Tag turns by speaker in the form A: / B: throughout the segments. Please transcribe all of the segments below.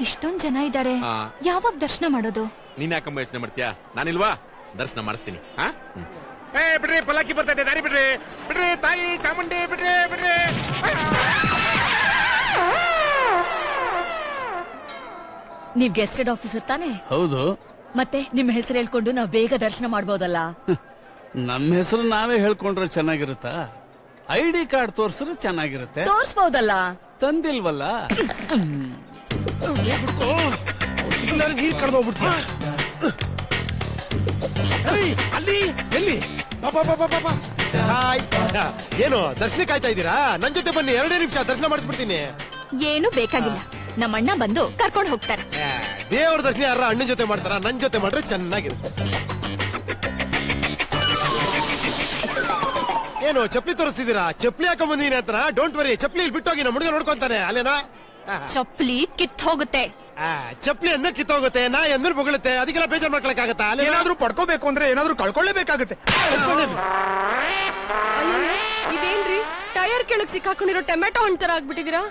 A: ಇಷ್ಟೊಂದ್ ಜನ ಇದ್ದಾರೆ, ಯಾವಾಗ ದರ್ಶನ ಮಾಡೋದು?
B: ನೀನ್ ಯಾಕಂಬ ಯೋಚನೆ ಮಾಡ್ತೀಯಾ? ನಾನಿಲ್ವಾ, ದರ್ಶನ ಮಾಡಿಸ್ತೀನಿ. ಬಿಡ್ರಿ, ಪಲ್ಲಕ್ಕಿ ಬರ್ತೈತೆ, ದಾರಿ ಬಿಡ್ರಿ, ಬಿಡ್ರಿ ತಾಯಿ ಚಾಮುಂಡಿ, ಬಿಡ್ರಿ ಬಿಡ್ರಿ.
C: ನೀವ್ ಗೆಸ್ಟೆಡ್ ಆಫೀಸರ್ ತಾನೆ?
D: ಹೌದು.
C: ಮತ್ತೆ ನಿಮ್ ಹೆಸರು ಹೇಳ್ಕೊಂಡು ನಾವ್ ಬೇಗ ದರ್ಶನ ಮಾಡ್ಬೋದಲ್ಲ?
D: ನಮ್ಮ ಹೆಸರು ನಾವೇ ಹೇಳ್ಕೊಂಡ್ರೆ ಚೆನ್ನಾಗಿರುತ್ತಾ? ಐಡಿ ಕಾರ್ಡ್ ತೋರ್ಸಿದ್ರೆ ಚೆನ್ನಾಗಿರುತ್ತೆ.
C: ತೋರ್ಸ್ಬಹುದಲ್ಲ?
D: ತಂದಿಲ್ವಲ್ಲ.
E: ನೀರ್ ಕಡ್ದು ಹೋಗ್ಬಿಡ್ತೀಯ. ಅಲ್ಲಿ ಎಲ್ಲಿ? ಏನು ದರ್ಶನ ಕಾಯ್ತಾ ಇದ್ದೀರಾ? ನನ್ ಜೊತೆ ಬನ್ನಿ, 2 ನಿಮಿಷ ದರ್ಶನ ಮಾಡಿಸ್ಬಿಡ್ತೀನಿ.
A: ಏನು ಬೇಕಾಗಿಲ್ಲ, ನಮ್ಮಣ್ಣ ಬಂದು ಕರ್ಕೊಂಡು ಹೋಗ್ತಾರೆ.
E: ದೇವ್ರ ದರ್ಶನ ಯಾರ ಅಣ್ಣನ ಜೊತೆ ಮಾಡ್ತಾರ? ನನ್ ಜೊತೆ ಮಾಡ್ರೆ ಚೆನ್ನಾಗಿರುತ್ತೆ. ಏನು ಚಪ್ಲಿ ತೋರಿಸ್ತಿದ್ದೀರಾ? ಚಪ್ಲಿ ಹಾಕೊಂಡ್ ಬಂದಿನಿ ಅಂತ. ಡೋಂಟ್ ವರಿ, ಚಪ್ಲಿ ಬಿಟ್ಟೋಗಿ ನಮ್ಮ ಹುಡುಗ ನೋಡ್ಕೊಂತಾನೆ. ಅಲ್ಲೇನಾ?
A: ಚಪ್ಲಿ ಕಿತ್ ಹೋಗುತ್ತೆ.
E: ಚಪ್ಲಿ ಅಂದ್ರ ಕಿತ್ತೋಗುತ್ತೆ, ನಾ ಎಂದ್ರೆ ಬೊಗಳುತ್ತೆ. ಅದಕ್ಕೆಲ್ಲ ಬೇಜಾರ್ ಮಾಡ್ಕೊಳಕ್ಕಾಗತ್ತಾ?
F: ಏನಾದ್ರೂ ಪಡ್ಕೋಬೇಕು ಅಂದ್ರೆ ಏನಾದ್ರೂ ಕಳ್ಕೊಳ್ಳೇಬೇಕಾಗುತ್ತೆ.
C: ಇದೇನ್ರಿ, ಟೈರ್ ಕೆಳಗ್ ಸಿಕ್ಕಾಕೊಂಡಿರೋ ಟೊಮೆಟೊ ಹಣ್ಣು ತರ ಆಗ್ಬಿಟ್ಟಿದೀರಾ?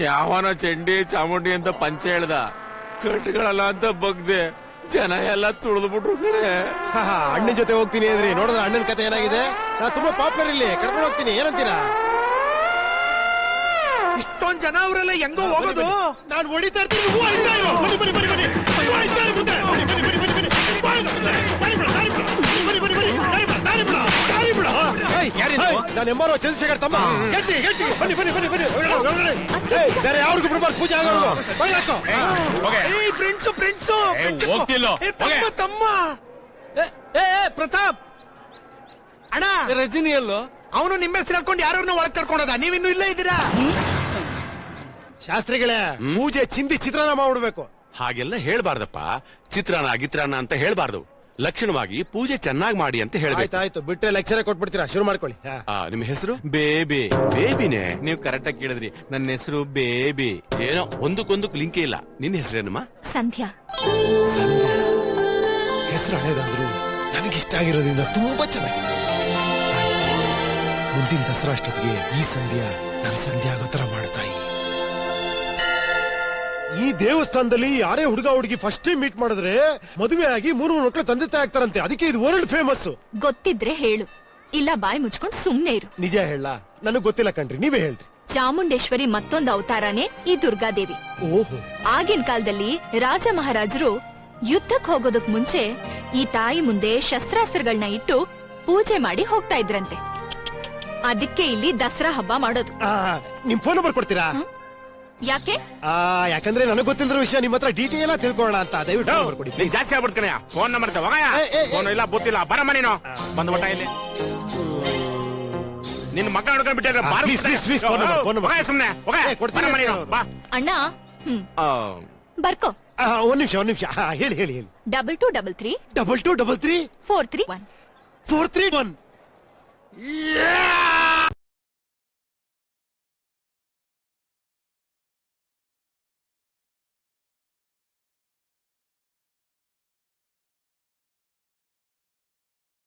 B: ಯಾವನ ಚಂಡಿ ಚಾಮುಂಡಿ ಅಂತ ಪಂಚ ಹೇಳ್ದ, ಕಟ್ಗಳಲ್ಲ ಅಂತ ಬಗ್ದೆ ಜನ ಎಲ್ಲ ತುಳಿದು ಬಿಟ್ರು ಕಡೆ.
E: ಅಣ್ಣನ ಜೊತೆ ಹೋಗ್ತೀನಿ ಅಂದ್ರಿ, ನೋಡಿದ್ರೆ ಅಣ್ಣನ ಕತೆ ಏನಾಗಿದೆ? ನಾ ತುಂಬಾ ಪಾಪ್ಯುಲರ್ ಇಲ್ಲಿ, ಕರ್ಕೊಂಡು ಹೋಗ್ತೀನಿ. ಏನಂತೀರಾ?
F: ಇಷ್ಟೊಂದ್ ಜನ ಅವರೆಲ್ಲ ಹೆಂಗೋ ಹೋಗೋದು?
E: ನಾನು ಹೊಡಿತಾ ಇರ್ತೀನಿ. ನಾನು ಎಂಬಾರೋ ಚಂದ್ರಶೇಖರ್ ತಮ್ಮ. ಬನ್ನಿ ಬನ್ನಿ ಬನ್ನಿ ಬನ್ನಿ. ಬೇರೆ ಯಾವ್ರಿಗೂ ಬಿಡ್ಬಾರ್ದು, ಪೂಜೆ ಆಗೋದು.
F: ತಮ್ಮ ಪ್ರತಾಪ್ ಅಣ್ಣ,
D: ರಜನಿಯಲ್ಲೋ
F: ಅವನು ನಿಮ್ಮ ಹೆಸರು ಹಾಕೊಂಡು ಯಾರನ್ನ ಒಳಗ್ ಕರ್ಕೊಂಡದ, ನೀವಿನ್ನೂ ಇಲ್ಲೇ ಇದ್ದೀರಾ?
E: ಶಾಸ್ತ್ರಿಗಳೇ, ಪೂಜೆ ಚಿಂದಿ ಚಿತ್ರಾನ್ನ ಮಾಡ್ಬಿಡ್ಬೇಕು.
B: ಹಾಗೆಲ್ಲ ಹೇಳ್ಬಾರ್ದಪ್ಪ. ಚಿತ್ರಾನ್ನ ಗಿತ್ರಾನ್ನ ಅಂತ ಹೇಳ್ಬಾರ್ದು. ಲಕ್ಷಣವಾಗಿ ಪೂಜೆ ಚೆನ್ನಾಗಿ ಮಾಡಿ ಅಂತ ಹೇಳ್ಬೇಕು.
E: ಆಯ್ತು, ಬಿಟ್ರೆ ಲೆಕ್ಚರ್ ಕೊಟ್ಬಿಡ್ತೀರಾ? ಶುರು ಮಾಡ್ಕೊಳ್ಳಿ.
B: ನಿಮ್ಮ ಹೆಸರು? ಬೇಬಿ. ಬೇಬಿನೇ? ನೀವು ಕರೆಕ್ಟ್ ಆಗಿ ಕೇಳಿದ್ರಿ. ನನ್ನ ಹೆಸರು ಬೇಬಿ. ಏನೋ ಒಂದಕ್ಕೊಂದಕ್ಕೆ ಲಿಂಕೇ ಇಲ್ಲ. ನಿನ್ನ ಹೆಸರೇನಮ್ಮ?
A: ಸಂಧ್ಯಾ.
E: ಸಂಧ್ಯಾ ಹೆಸರು ಹಳೇದಾದ್ರು ನನಗಿಷ್ಟ ಆಗಿರೋದ್ರಿಂದ ತುಂಬಾ ಚೆನ್ನಾಗಿದೆ. ಮುಂದಿನ ದಸರಾ ಅಷ್ಟೊತ್ತಿಗೆ ಈ ಸಂಧ್ಯಾ ನನ್ನ ಸಂಧ್ಯಾ ಆಗೋ ತರ ಮಾಡ್ತಾಯಿ. ಈ ದೇವಸ್ಥಾನದಲ್ಲಿ ಯಾರೇ ಹುಡುಗ ಹುಡುಗಿ ಫಸ್ಟ್ ಟೈಮ್ ಮೀಟ್ ಮಾಡಿದ್ರೆ ಮದುವೆ ಆಗಿ 3 ಮಕ್ಕಳು ತಂದೆ ತಾಯಿ ಆಗ್ತಾರಂತೆ. ಅದಕ್ಕೆ ಇದು ವರ್ಲ್ಡ್ ಫೇಮಸ್.
A: ಗೊತ್ತಿದ್ರೆ ಹೇಳು, ಇಲ್ಲ ಬಾಯಿ ಮುಚ್ಕೊಂಡು ಸುಮ್ನೆ ಇರು.
E: ನಿಜ ಹೇಳ? ನನಗ್ ಗೊತ್ತಿಲ್ಲ ಕಣ್ರಿ, ನೀವೇ ಹೇಳ್ರಿ.
A: ಚಾಮುಂಡೇಶ್ವರಿ ಮತ್ತೊಂದು ಅವತಾರನೇ ಈ ದುರ್ಗಾದೇವಿ.
E: ಓಹೋ.
A: ಆಗಿನ ಕಾಲದಲ್ಲಿ ರಾಜ ಮಹಾರಾಜರು ಯುದ್ಧಕ್ಕೆ ಹೋಗೋದಕ್ ಮುಂಚೆ ಈ ತಾಯಿ ಮುಂದೆ ಶಸ್ತ್ರಾಸ್ತ್ರಗಳನ್ನ ಇಟ್ಟು ಪೂಜೆ ಮಾಡಿ ಹೋಗ್ತಾ ಇದ್ರಂತೆ. ಅದಕ್ಕೆ ಇಲ್ಲಿ ದಸರಾ ಹಬ್ಬ ಮಾಡೋದು.
E: ನಿಮ್ ಫೋನ್ ನಂಬರ್ ಕೊಡ್ತೀರಾ?
A: ಯಾಕೆ?
E: ಯಾಕಂದ್ರೆ ನನಗ್ ಗೊತ್ತಿಲ್ದಿರೋ ವಿಷಯ ನಿಮ್ಮ ಹತ್ರ ಡೀಟೇಲ್ ಆಗಿ ತಿಳ್ಕೊಳ್ಳೋಣ ಅಂತ. ದಯವಿಟ್ಟು ನಂಬರ್ ಕೊಡಿ.
B: ಜಾಸ್ತಿ ಆಗ್ಬಿಡ್ತಾನೆ. ಫೋನ್ ನಂಬರ್ ಫೋನ್ ಇಲ್ಲ, ಗೊತ್ತಿಲ್ಲ. ಬರಮ್ಮ ನೀನು ಬಂದ್ಬಿಟ್ಟ ಇಲ್ಲಿ. ನಿನ್ ಮಕ್ಕ ನೋಡ್ಕೊಂಡ್ ಬಿಟ್ಟೆ ಸುಮ್ನೆ.
A: ಅಣ್ಣ ಬರ್ಕೋ.
E: ಒಂದ್ ನಿಮಿಷ. ಹೇಳಿ ಹೇಳಿ ಹೇಳಿ.
A: 2233
E: 2233
A: 431
E: 431.